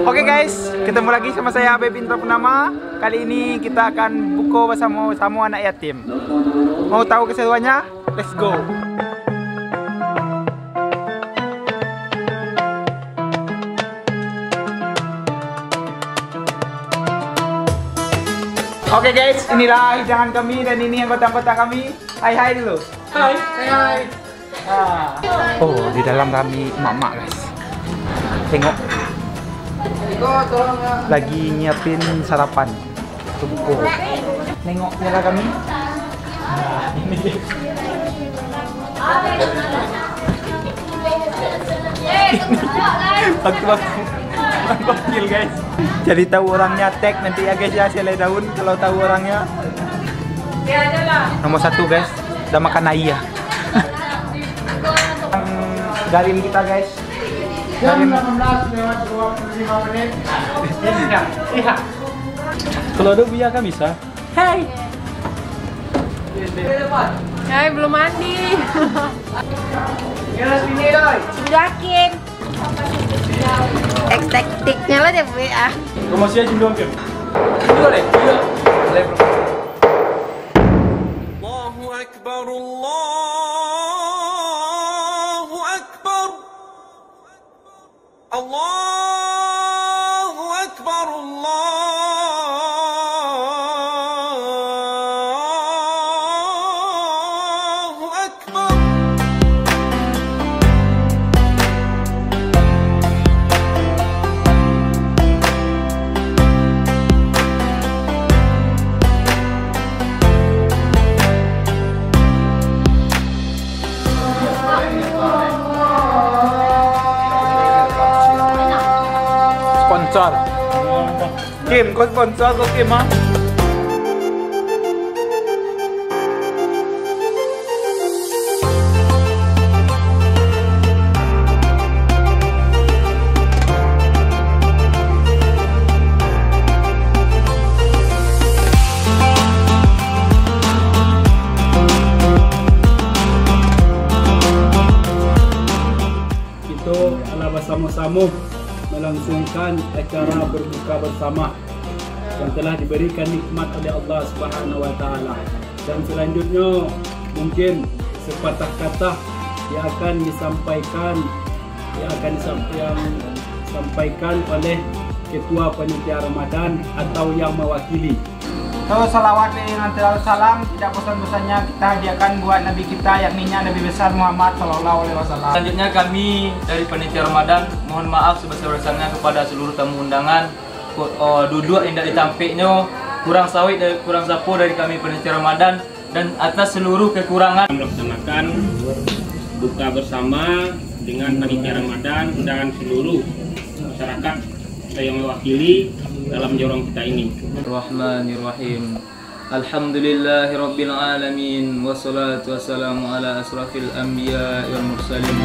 Oke guys, ketemu lagi sama saya Abe Pinto Purnama. Kali ini kita akan buku bersama anak yatim. Mau tahu keseruannya? Let's go. Oke guys, inilah hidangan kami dan ini anggota-anggota kami. Hai dulu. Hai. Oh, di dalam kami emak-emak guys. Tengok. Lagi nyiapin sarapan. Buku. Nengok nyala kami. Nah, ini dia. Wakil guys. Jadi tahu orangnya tag nanti ya guys ya, selai daun kalau tahu orangnya. Nomor 1 guys, udah makan ayah. Garim kita guys. Jam 18:25 menit. Iya. Kalau ada biar kan bisa. Hai. Hai, belum mandi. Sini doi. Yakin. Tekniknya lah deh Bu ya. Kamu masih aja dong Kim. Ini boleh. Iya. Boleh bro. Allahu Akbar, Allahu Akbar, Allahu Akbar, Allahu Akbar. Sponsor. Kim, kau sponsor kau Kim ah? Itu adalah bersama-sama melangsungkan acara berbuka bersama yang telah diberikan nikmat oleh Allah Subhanahu wa taala. Dan selanjutnya mungkin sepatah kata yang akan disampaikan oleh ketua panitia Ramadan atau yang mewakili. So, salawat dengan terlalu salam, tidak bosan-bosannya kita hadiahkan buat Nabi kita, yakni Nabi besar Muhammad Sallallahu Alaihi Wasallam. Selanjutnya kami dari panitia Ramadan mohon maaf sebesar-besarnya kepada seluruh tamu undangan. Duduk indah ditampiknya, kurang sawit dan kurang sapu dari kami panitia Ramadan, dan atas seluruh kekurangan. Melaksanakan buka bersama dengan panitia Ramadan dan seluruh masyarakat yang mewakili dalam jorong kita ini. Bismillahirrahmanirrahim. Alhamdulillahirabbil alamin wassalatu wassalamu ala asrafil anbiya wal mursalin.